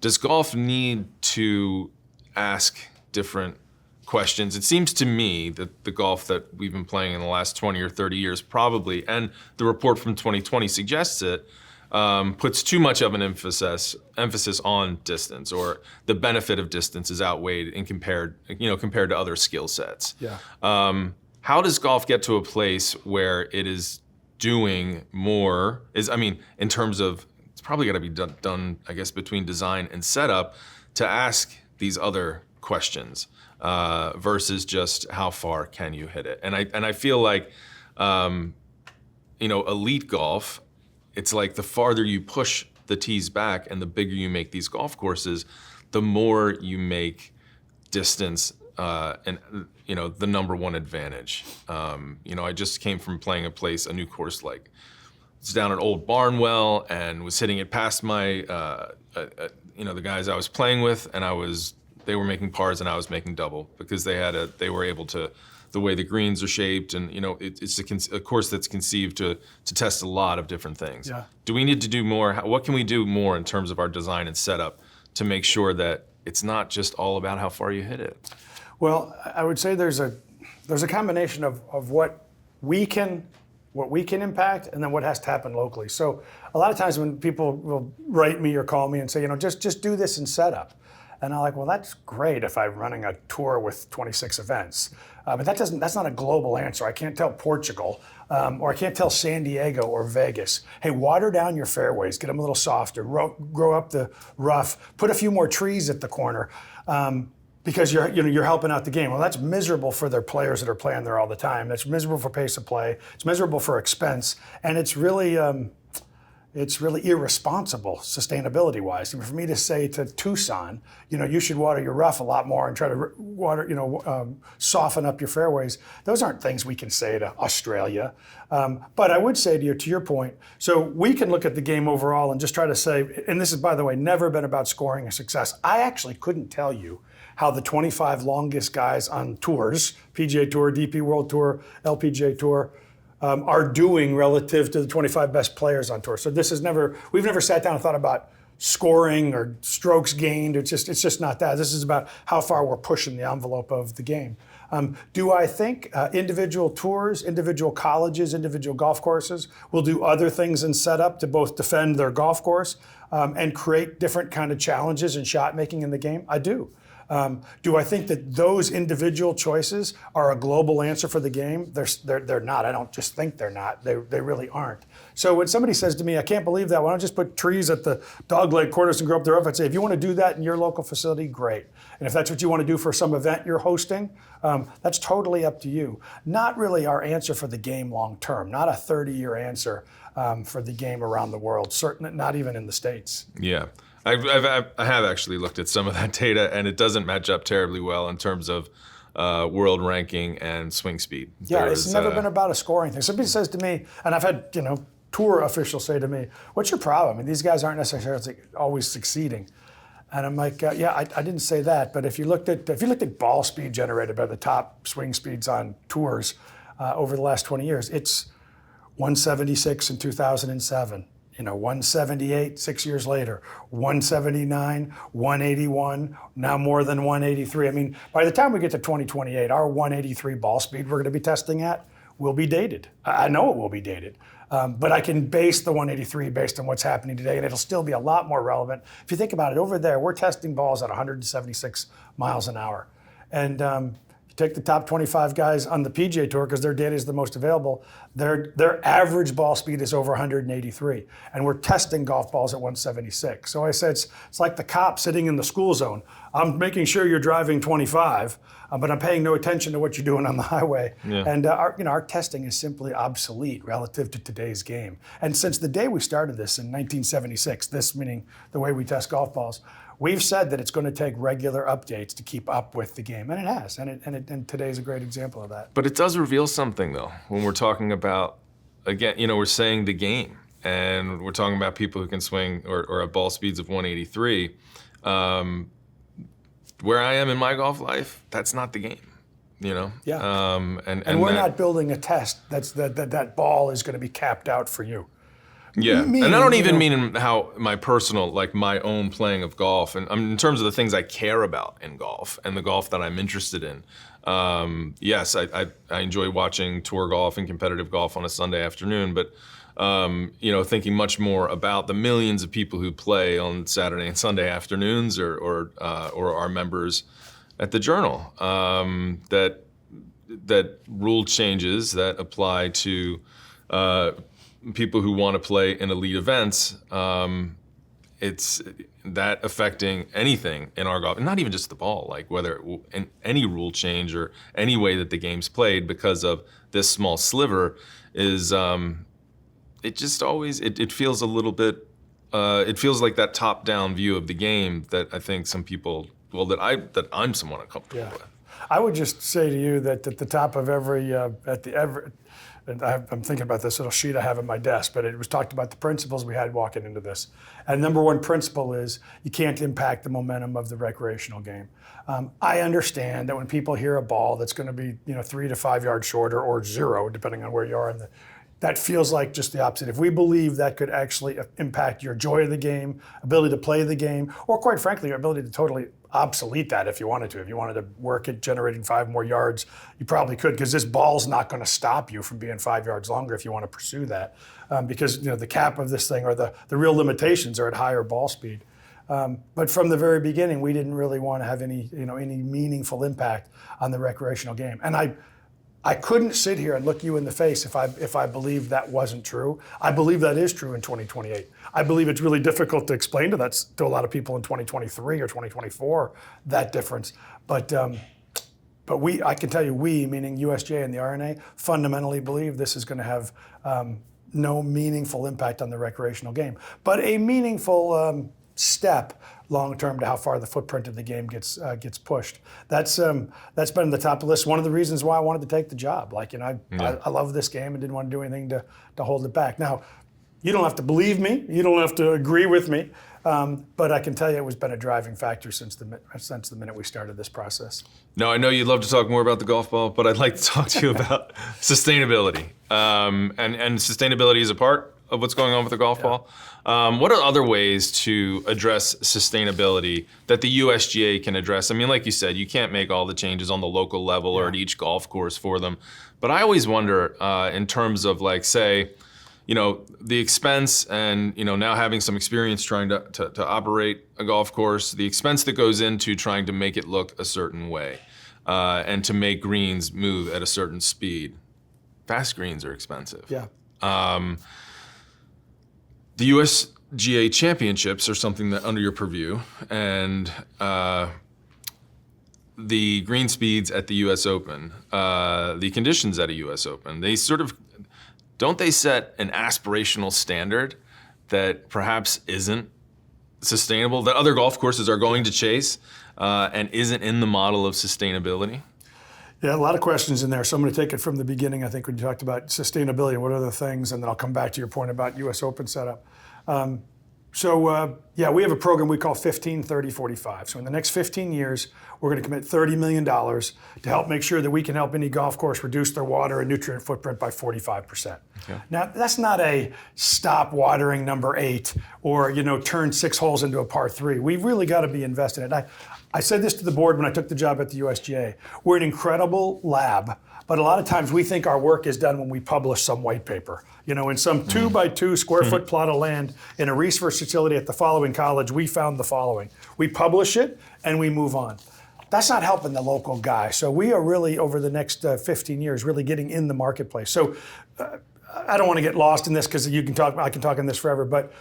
Does golf need to ask different questions? It seems to me that the golf that we've been playing in the last 20 or 30 years probably, and the report from 2020 suggests it, puts too much of an emphasis on distance, or the benefit of distance is outweighed and compared to other skill sets. Yeah. How does golf get to a place where it is doing more? In terms of, it's probably got to be done, I guess, between design and setup to ask these other questions versus just how far can you hit it? And I feel like, elite golf, it's like the farther you push the tees back and the bigger you make these golf courses, the more you make distance the number one advantage. I just came from playing a new course like it's down at Old Barnwell, and was hitting it past my the guys I was playing with, and they were making pars and I was making double because they were able to, the way the greens are shaped, and it's a course that's conceived to test a lot of different things. Yeah. Do we need to do more? What can we do more in terms of our design and setup to make sure that it's not just all about how far you hit it? Well, I would say there's a combination of what we can impact and then what has to happen locally. So a lot of times when people will write me or call me and say, just do this in setup. And I'm like, well, that's great if I'm running a tour with 26 events. But that's not a global answer. I can't tell Portugal, or I can't tell San Diego or Vegas, hey, water down your fairways, get them a little softer, grow up the rough, put a few more trees at the corner, because you're helping out the game. Well, that's miserable for their players that are playing there all the time. That's miserable for pace of play. It's miserable for expense, and it's really irresponsible sustainability-wise. And for me to say to Tucson, you should water your rough a lot more and try to soften up your fairways, those aren't things we can say to Australia. But I would say to your point, so we can look at the game overall and just try to say, and this is, by the way, never been about scoring a success. I actually couldn't tell you how the 25 longest guys on tours, PGA Tour, DP World Tour, LPGA Tour, are doing relative to the 25 best players on tour. So we've never sat down and thought about scoring or strokes gained. It's just not that. This is about how far we're pushing the envelope of the game. Do I think individual tours, individual colleges, individual golf courses will do other things in setup to both defend their golf course and create different kind of challenges and shot making in the game? I do. Do I think that those individual choices are a global answer for the game? They're not. I don't just think they're not. They really aren't. So when somebody says to me, I can't believe that, why don't you just put trees at the dogleg corners and grow up the rough? I'd say, if you want to do that in your local facility, great. And if that's what you want to do for some event you're hosting, that's totally up to you. Not really our answer for the game long term. Not a 30-year answer for the game around the world. Certainly not even in the States. Yeah. I have actually looked at some of that data, and it doesn't match up terribly well in terms of world ranking and swing speed. Yeah, it's never been about a scoring thing. Somebody says to me, and I've had tour officials say to me, "What's your problem? I mean, these guys aren't necessarily always succeeding." And I'm like, "Yeah, I didn't say that. But if you looked at ball speed generated by the top swing speeds on tours over the last 20 years, it's 176 in 2007." 178 6 years later, 179, 181, now more than 183. I mean, by the time we get to 2028, our 183 ball speed we're going to be testing at will be dated. I know it will be dated, but I can base the 183 based on what's happening today, and it'll still be a lot more relevant. If you think about it, over there, we're testing balls at 176 miles an hour. And take the top 25 guys on the PGA Tour, because their data is the most available, their average ball speed is over 183. And we're testing golf balls at 176. So I said, it's like the cop sitting in the school zone. I'm making sure you're driving 25, but I'm paying no attention to what you're doing on the highway. Yeah. And our testing is simply obsolete relative to today's game. And since the day we started this in 1976, this meaning the way we test golf balls, we've said that it's going to take regular updates to keep up with the game, and it has, and today's a great example of that. But it does reveal something, though, when we're talking about, again, we're saying the game, and we're talking about people who can swing or have ball speeds of 183. Where I am in my golf life, that's not the game, you know? Yeah. And we're not building a test that ball is going to be capped out for you. Yeah, Meaning, and I don't even mean in how my personal, like my own playing of golf, and in terms of the things I care about in golf and the golf that I'm interested in. Yes, I enjoy watching tour golf and competitive golf on a Sunday afternoon, but you know, thinking much more about the millions of people who play on Saturday and Sunday afternoons, or our members at the Journal, that rule changes that apply to people who want to play in elite events. It's that affecting anything in our golf, and not even just the ball, like whether in any rule change or any way that the game's played because of this small sliver is, it just always, it feels a little bit, it feels like that top-down view of the game that I think some people, well, that I'm somewhat uncomfortable with. I would just say to you that at the top of every, and I'm thinking about this little sheet I have at my desk, but it was talked about the principles we had walking into this. And number one principle is you can't impact the momentum of the recreational game. I understand that when people hear a ball that's going to be 3 to 5 yards shorter or 0, depending on where you are that feels like just the opposite. If we believe that could actually impact your joy of the game, ability to play the game, or quite frankly, your ability to totally obsolete that if you wanted to. If you wanted to work at generating 5 more yards, you probably could, because this ball's not going to stop you from being 5 yards longer if you want to pursue that. Because the cap of this thing, or the real limitations, are at higher ball speed. But from the very beginning, we didn't really want to have any meaningful impact on the recreational game. And I couldn't sit here and look you in the face if I believed that wasn't true. I believe that is true in 2028. I believe it's really difficult to explain to a lot of people in 2023 or 2024, that difference. But I can tell you, we, meaning USGA and the R&A, fundamentally believe this is going to have no meaningful impact on the recreational game, but a meaningful step long-term to how far the footprint of the game gets pushed. That's been at the top of the list. One of the reasons why I wanted to take the job. I love this game and didn't want to do anything to hold it back. Now, you don't have to believe me. You don't have to agree with me. But I can tell you it's been a driving factor since the minute we started this process. No, I know you'd love to talk more about the golf ball, but I'd like to talk to you about sustainability. And sustainability is a part of what's going on with the golf ball. What are other ways to address sustainability that the USGA can address? I mean, like you said, you can't make all the changes on the local level or at each golf course for them. But I always wonder in terms of, like, say, the expense and, now having some experience trying to operate a golf course, the expense that goes into trying to make it look a certain way and to make greens move at a certain speed. Fast greens are expensive. Yeah. The USGA championships are something that under your purview, and the green speeds at the US Open, the conditions at a US Open, they don't they set an aspirational standard that perhaps isn't sustainable, that other golf courses are going to chase and isn't in the model of sustainability? Yeah, a lot of questions in there. So I'm going to take it from the beginning, I think, when you talked about sustainability and what are the things, and then I'll come back to your point about US Open setup. We have a program we call 15, 30, 45. So in the next 15 years, we're going to commit $30 million to help make sure that we can help any golf course reduce their water and nutrient footprint by 45%. Okay. Now, that's not a stop watering number 8 or, turn 6 holes into a par 3. We've really got to be invested in it. I said this to the board when I took the job at the USGA. We're an incredible lab, but a lot of times we think our work is done when we publish some white paper. In some 2x2 square foot plot of land in a research facility at the following college, we found the following. We publish it and we move on. That's not helping the local guy. So we are really, over the next 15 years, really getting in the marketplace. So I don't want to get lost in this because I can talk on this forever, but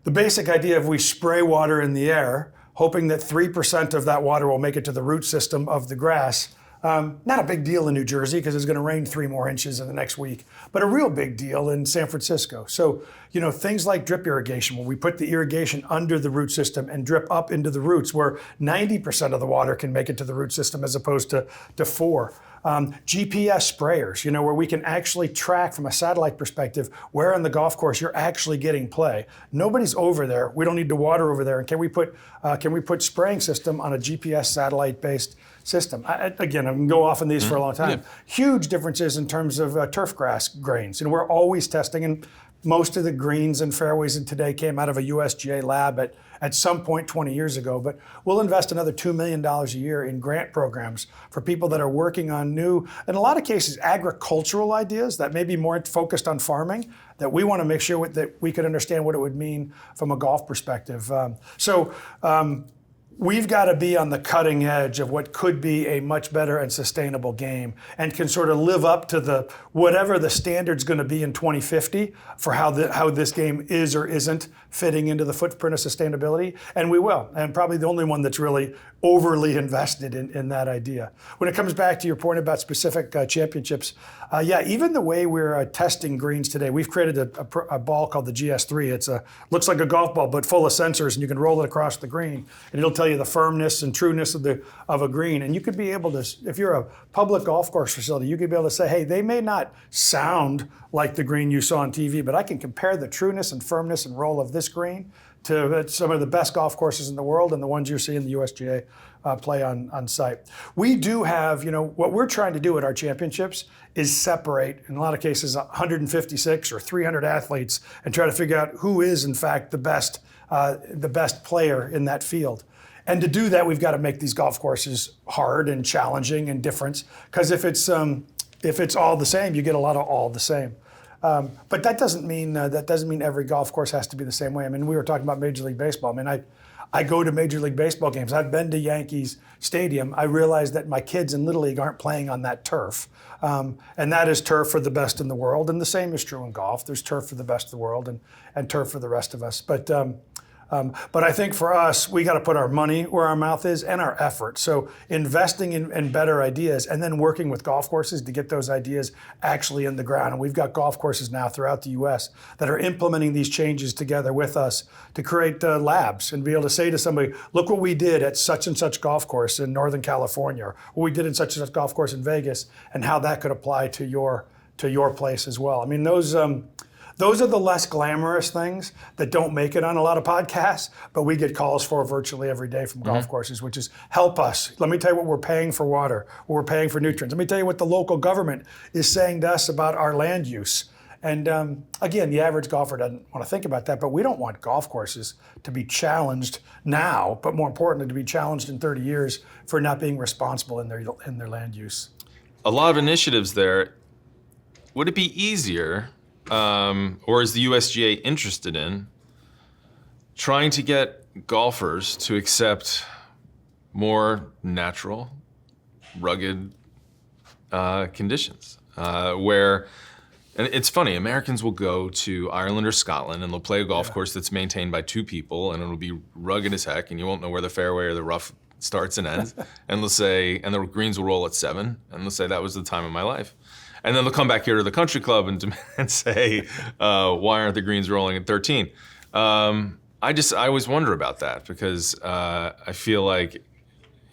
the basic idea of we spray water in the air, hoping that 3% of that water will make it to the root system of the grass, Not a big deal in New Jersey because it's going to rain 3 more inches in the next week, but a real big deal in San Francisco. So, things like drip irrigation, where we put the irrigation under the root system and drip up into the roots, where 90% of the water can make it to the root system as opposed to 4. GPS sprayers, where we can actually track from a satellite perspective where on the golf course you're actually getting play. Nobody's over there. We don't need to water over there. And can we put spraying system on a GPS satellite-based system? Again, I can go off on these for a long time. Yeah. Huge differences in terms of turf grass grains. We're always testing, and most of the greens and fairways in today came out of a USGA lab at some point 20 years ago, but we'll invest another $2 million a year in grant programs for people that are working on new, in a lot of cases, agricultural ideas that may be more focused on farming, that we want to make sure that we could understand what it would mean from a golf perspective. We've got to be on the cutting edge of what could be a much better and sustainable game, and can sort of live up to whatever the standard's going to be in 2050 for how this game is or isn't fitting into the footprint of sustainability. And we will, and probably the only one that's really overly invested in that idea. When it comes back to your point about specific championships, even the way we're testing greens today, we've created a ball called the GS3. It's looks like a golf ball, but full of sensors, and you can roll it across the green, and it'll tell you the firmness and trueness of a green. And you could be able to, if you're a public golf course facility, you could be able to say, hey, they may not sound like the green you saw on TV, but I can compare the trueness and firmness and roll of this green to some of the best golf courses in the world and the ones you're seeing the USGA play on site. We do have, what we're trying to do at our championships is separate, in a lot of cases, 156 or 300 athletes and try to figure out who is, in fact, the best player in that field. And to do that, we've got to make these golf courses hard and challenging and different, because if it's all the same, you get a lot of all the same. But that doesn't mean every golf course has to be the same way. I mean, we were talking about Major League Baseball. I mean, I go to Major League Baseball games. I've been to Yankees Stadium. I realize that my kids in Little League aren't playing on that turf. And that is turf for the best in the world. And the same is true in golf. There's turf for the best of the world and turf for the rest of us. But I think for us, we got to put our money where our mouth is and our effort. So investing in better ideas and then working with golf courses to get those ideas actually in the ground. And we've got golf courses now throughout the U.S. that are implementing these changes together with us to create labs and be able to say to somebody, look what we did at such and such golf course in Northern California, or what we did in such and such golf course in Vegas, and how that could apply to your place as well. I mean, those are the less glamorous things that don't make it on a lot of podcasts, but we get calls for virtually every day from golf courses, which is help us. Let me tell you what we're paying for water, what we're paying for nutrients. Let me tell you what the local government is saying to us about our land use. And again, the average golfer doesn't want to think about that, but we don't want golf courses to be challenged now, but more importantly, to be challenged in 30 years for not being responsible in their land use. A lot of initiatives there. Would it be easier, or is the USGA interested in trying to get golfers to accept more natural, rugged conditions, where, and it's funny, Americans will go to Ireland or Scotland and they'll play a golf course that's maintained by 2 people, and it'll be rugged as heck, and you won't know where the fairway or the rough starts and ends, and they'll say, and the greens will roll at 7, and they'll say, that was the time of my life. And then they'll come back here to the country club and say, why aren't the greens rolling at 13? I always wonder about that, because I feel like,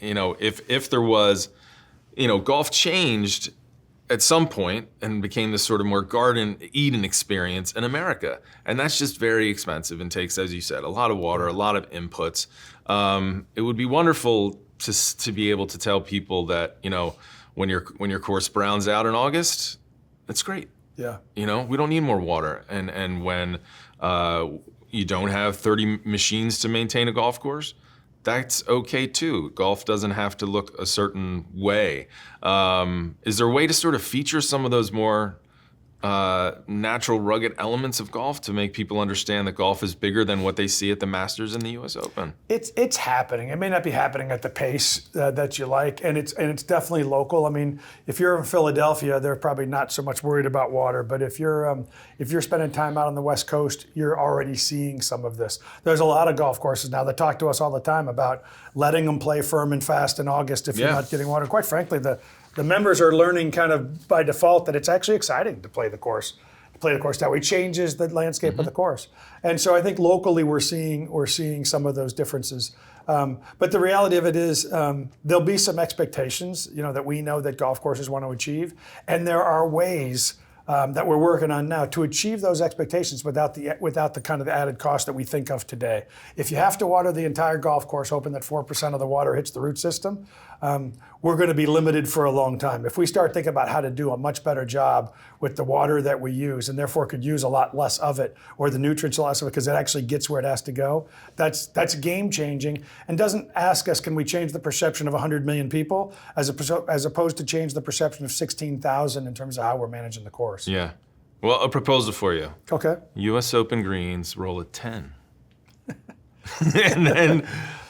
if there was, golf changed at some point and became this sort of more Garden Eden experience in America. And that's just very expensive and takes, as you said, a lot of water, a lot of inputs. It would be wonderful to be able to tell people that, when your course browns out in August, that's great. Yeah. We don't need more water. And when you don't have 30 machines to maintain a golf course, that's okay too. Golf doesn't have to look a certain way. Is there a way to sort of feature some of those more natural rugged elements of golf to make people understand that golf is bigger than what they see at the Masters and the U.S. Open? It's happening. It may not be happening at the pace that you like, and it's definitely local. I mean, if you're in Philadelphia, they're probably not so much worried about water. But if you're spending time out on the West Coast, you're already seeing some of this. There's a lot of golf courses now that talk to us all the time about letting them play firm and fast in August if you're not getting water. Quite frankly, the members are learning kind of by default that it's actually exciting to play the course. That way changes the landscape of the course. And so I think locally we're seeing some of those differences. But the reality of it is there'll be some expectations, that we know that golf courses want to achieve, and there are ways that we're working on now to achieve those expectations without the kind of added cost that we think of today. If you have to water the entire golf course, hoping that 4% of the water hits the root system, we're going to be limited for a long time. If we start thinking about how to do a much better job with the water that we use, and therefore could use a lot less of it, or the nutrients less of it, because it actually gets where it has to go, that's game changing, and doesn't ask us, can we change the perception of 100 million people, as opposed to change the perception of 16,000 in terms of how we're managing the course. Yeah. Well, a proposal for you. Okay. U.S. Open greens roll at 10.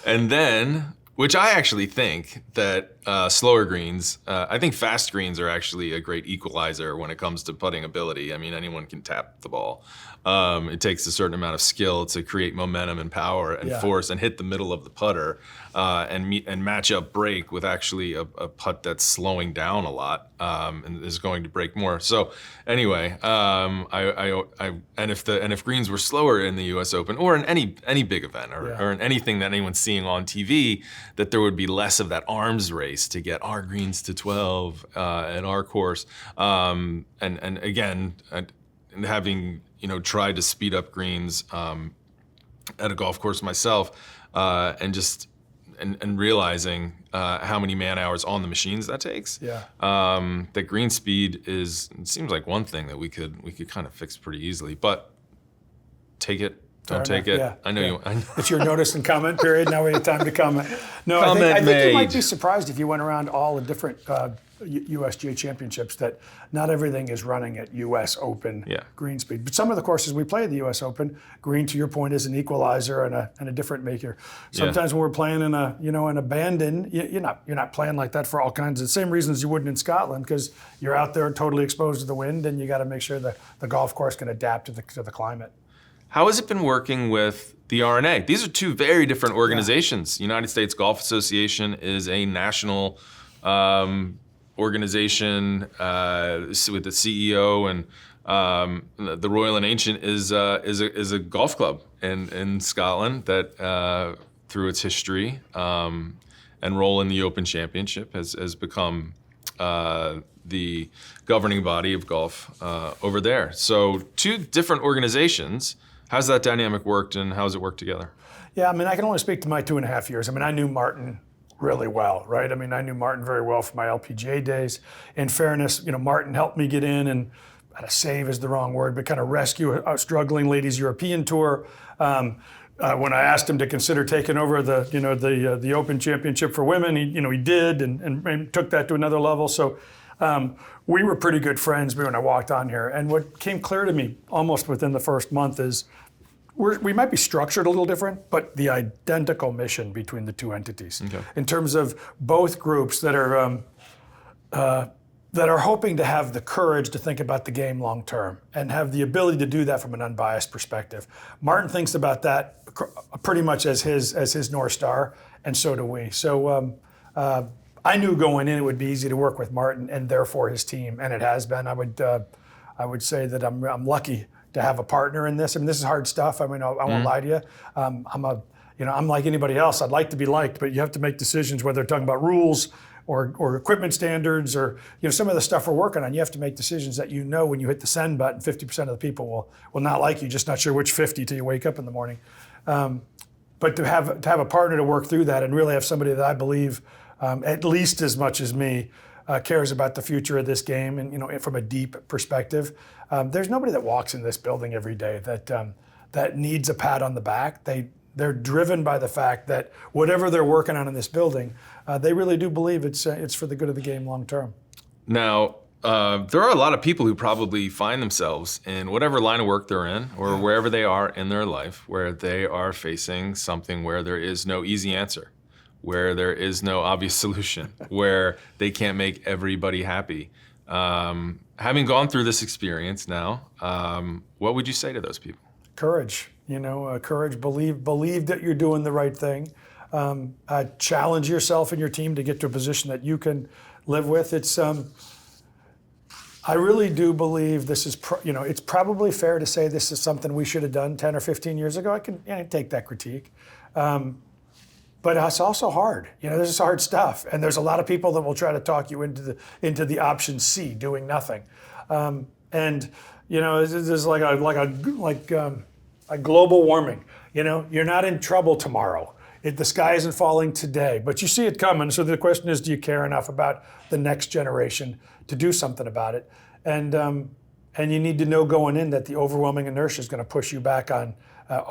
and then, which I actually think that slower greens, I think fast greens are actually a great equalizer when it comes to putting ability. I mean, anyone can tap the ball. It takes a certain amount of skill to create momentum and power and force and hit the middle of the putter and match up break with actually a putt that's slowing down a lot and is going to break more. So anyway, if greens were slower in the U.S. Open or in any big event or in anything that anyone's seeing on TV, that there would be less of that arms race to get our greens to 12 at our course. And again, having tried to speed up greens at a golf course myself, and realizing how many man hours on the machines that takes. Yeah. That green speed seems like one thing that we could kind of fix pretty easily, but take it. Don't take it. Yeah, I know you. It's your notice and comment period. Now we have time to comment. No, I think you might be surprised if you went around all the different USGA championships that not everything is running at US Open green speed. But some of the courses we play at the US Open, green, to your point, is an equalizer and a different maker. Sometimes when we're playing in an abandon, you're not playing like that for all kinds of the same reasons you wouldn't in Scotland, because you're out there totally exposed to the wind, and you got to make sure that the golf course can adapt to the climate. How has it been working with the R&A? These are two very different organizations. United States Golf Association is a national organization with the CEO, and the Royal and Ancient is a golf club in Scotland that, through its history and role in the Open Championship, has become the governing body of golf over there. So two different organizations. How's that dynamic worked, and how has it worked together? Yeah, I mean, I can only speak to my 2.5 years. I mean, I knew Martin really well, right? I mean, I knew Martin very well from my LPGA days. In fairness, Martin helped me get in, and save is the wrong word, but kind of rescue a struggling ladies European tour. When I asked him to consider taking over the Open Championship for women, he did, and took that to another level. So we were pretty good friends when I walked on here. And what came clear to me almost within the first month is we might be structured a little different, but the identical mission between the two entities, in terms of both groups that are hoping to have the courage to think about the game long term and have the ability to do that from an unbiased perspective. Martin thinks about that pretty much as his North Star, and so do we. So I knew going in it would be easy to work with Martin and therefore his team, and it has been. I would say that I'm lucky to have a partner in this. I mean, this is hard stuff. I mean, I won't lie to you. I'm like anybody else. I'd like to be liked, but you have to make decisions, whether they're talking about rules or equipment standards or some of the stuff we're working on. You have to make decisions that when you hit the send button, 50% of the people will not like you, just not sure which 50 till you wake up in the morning. But to have a partner to work through that and really have somebody that I believe at least as much as me cares about the future of this game, and from a deep perspective. There's nobody that walks in this building every day that needs a pat on the back. They're driven by the fact that whatever they're working on in this building, they really do believe it's for the good of the game long term. Now, there are a lot of people who probably find themselves in whatever line of work they're in or wherever they are in their life where they are facing something where there is no easy answer, where there is no obvious solution, where they can't make everybody happy. Having gone through this experience now, what would you say to those people? Courage, courage, believe that you're doing the right thing. Challenge yourself and your team to get to a position that you can live with. I really do believe this is, it's probably fair to say this is something we should have done 10 or 15 years ago. I can take that critique. But it's also hard. This is hard stuff. And there's a lot of people that will try to talk you into the option C, doing nothing. There's like global warming. You're not in trouble tomorrow. The sky isn't falling today, but you see it coming. So the question is, do you care enough about the next generation to do something about it? And you need to know going in that the overwhelming inertia is going to push you back on. I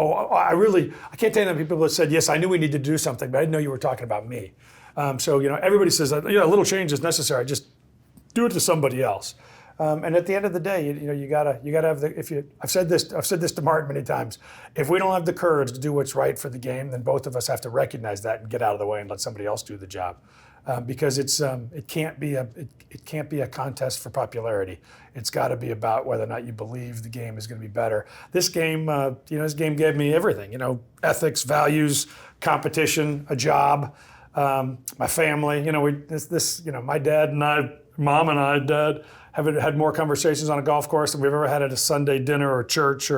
can't tell you how many people that said, yes, I knew we needed to do something, but I didn't know you were talking about me. Everybody says, a little change is necessary. Just do it to somebody else. And at the end of the day, you gotta have I've said this to Martin many times. If we don't have the courage to do what's right for the game, then both of us have to recognize that and get out of the way and let somebody else do the job. Because it can't be a contest for popularity. It's got to be about whether or not you believe the game is going to be better. This game, this game gave me everything. Ethics, values, competition, a job, my family. My dad and I, mom and I, dad, have had more conversations on a golf course than we've ever had at a Sunday dinner or church.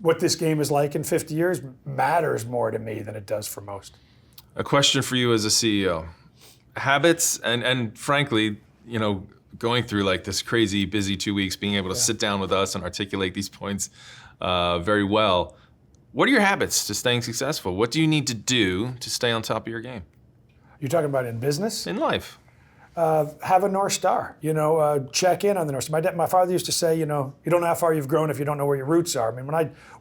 What this game is like in 50 years matters more to me than it does for most. A question for you as a CEO. Habits and frankly, going through like this crazy busy 2 weeks, being able to sit down with us and articulate these points very well. What are your habits to staying successful? What do you need to do to stay on top of your game? You're talking about in business? In life. Have a North Star, check in on the North Star. My father used to say, you don't know how far you've grown if you don't know where your roots are. I mean,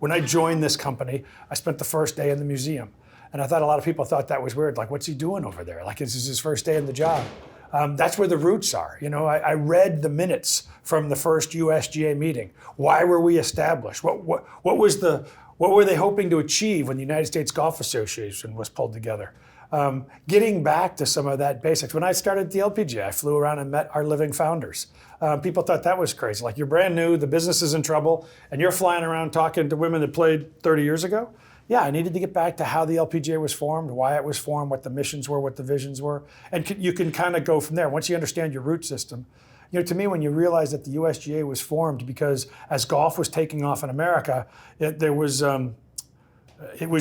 when I joined this company, I spent the first day in the museum. And I thought a lot of people thought that was weird. Like, what's he doing over there? Like, this is his first day in the job. That's where the roots are. I read the minutes from the first USGA meeting. Why were we established? What were they hoping to achieve when the United States Golf Association was pulled together? Getting back to some of that basics. When I started the LPGA, I flew around and met our living founders. People thought that was crazy. Like, you're brand new, the business is in trouble, and you're flying around talking to women that played 30 years ago? Yeah, I needed to get back to how the LPGA was formed, why it was formed, what the missions were, what the visions were. And you can kind of go from there. Once you understand your root system, to me, when you realize that the USGA was formed because as golf was taking off in America, it was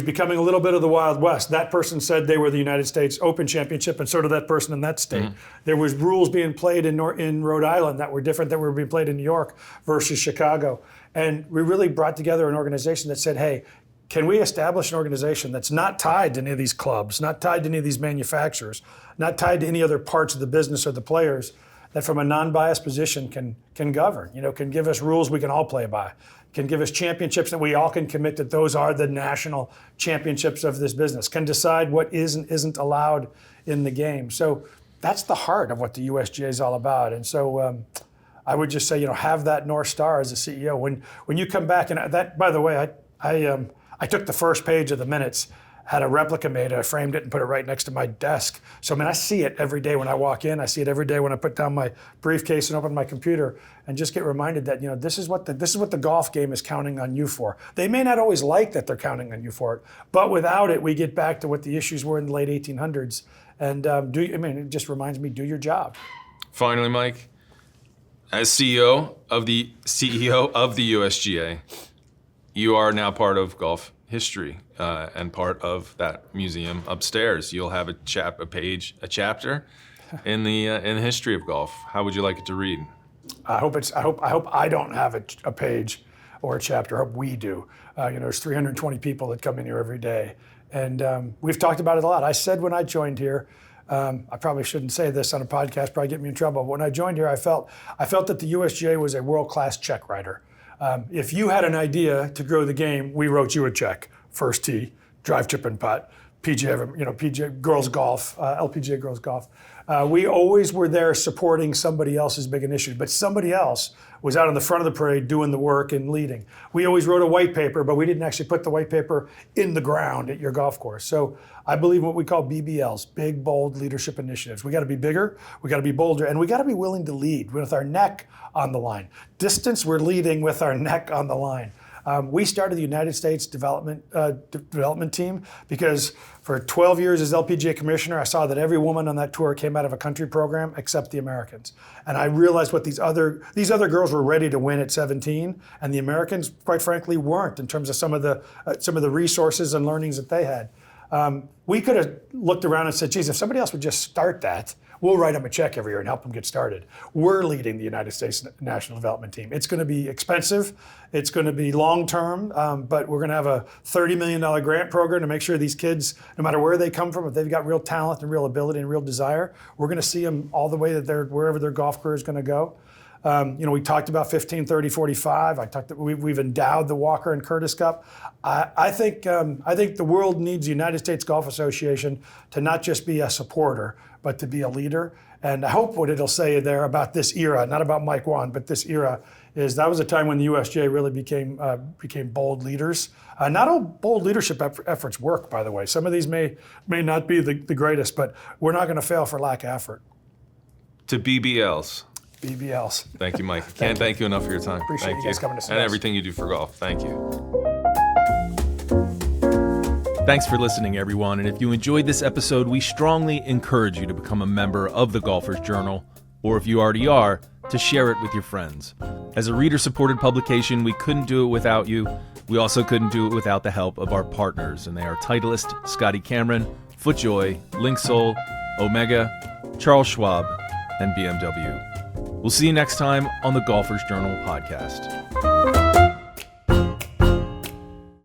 becoming a little bit of the Wild West. That person said they were the United States Open Championship, and so did that person in that state. Mm-hmm. There was rules being played in Rhode Island that were different that were being played in New York versus Chicago. And we really brought together an organization that said, hey, can we establish an organization that's not tied to any of these clubs, not tied to any of these manufacturers, not tied to any other parts of the business or the players, that from a non-biased position can govern, can give us rules we can all play by, can give us championships that we all can commit that those are the national championships of this business, can decide what is and isn't allowed in the game. So that's the heart of what the USGA is all about. And so I would just say, have that North Star as a CEO. When you come back, and that, by the way, I took the first page of the minutes, had a replica made, I framed it and put it right next to my desk. So I see it every day when I walk in. I see it every day when I put down my briefcase and open my computer, and just get reminded that this is what the golf game is counting on you for. They may not always like that they're counting on you for it, but without it, we get back to what the issues were in the late 1800s. And it just reminds me, do your job. Finally, Mike, as CEO of the USGA. You are now part of golf history and part of that museum upstairs. You'll have a chapter in the history of golf. How would you like it to read? I hope I don't have a page or a chapter. I hope we do. There's 320 people that come in here every day, and we've talked about it a lot. I said when I joined here, I probably shouldn't say this on a podcast, probably get me in trouble. But when I joined here, I felt that the USGA was a world-class check writer. If you had an idea to grow the game, we wrote you a check. First tee, drive, chip, and putt. PGA girls golf, LPGA girls golf. We always were there supporting somebody else's big initiative, but somebody else was out in the front of the parade doing the work and leading. We always wrote a white paper, but we didn't actually put the white paper in the ground at your golf course. So I believe what we call BBLs, big, bold leadership initiatives. We got to be bigger, we got to be bolder, and we got to be willing to lead with our neck on the line. Distance, we're leading with our neck on the line. We started the United States development team because for 12 years as LPGA commissioner, I saw that every woman on that tour came out of a country program except the Americans. And I realized what these other girls were ready to win at 17, and the Americans, quite frankly, weren't in terms of some of the resources and learnings that they had. We could have looked around and said, geez, if somebody else would just start that, we'll write them a check every year and help them get started. We're leading the United States National Development Team. It's going to be expensive. It's going to be long-term, but we're going to have a $30 million grant program to make sure these kids, no matter where they come from, if they've got real talent and real ability and real desire, we're going to see them all the way that wherever their golf career is going to go. We talked about 15, 30, 45. We've endowed the Walker and Curtis Cup. I think the world needs the United States Golf Association to not just be a supporter, but to be a leader. And I hope what it'll say there about this era, not about Mike Whan, but this era, is that was a time when the USGA really became bold leaders. Not all bold leadership efforts work, by the way. Some of these may not be the greatest, but we're not going to fail for lack of effort. To BBLs. BBLs. Thank you, Mike. Can't thank you enough for your time. Appreciate you guys coming to see us. And everything you do for golf. Thank you. Thanks for listening, everyone. And if you enjoyed this episode, we strongly encourage you to become a member of the Golfer's Journal, or if you already are, to share it with your friends. As a reader-supported publication, we couldn't do it without you. We also couldn't do it without the help of our partners, and they are Titleist, Scotty Cameron, FootJoy, Linksole, Omega, Charles Schwab, and BMW. We'll see you next time on the Golfer's Journal podcast.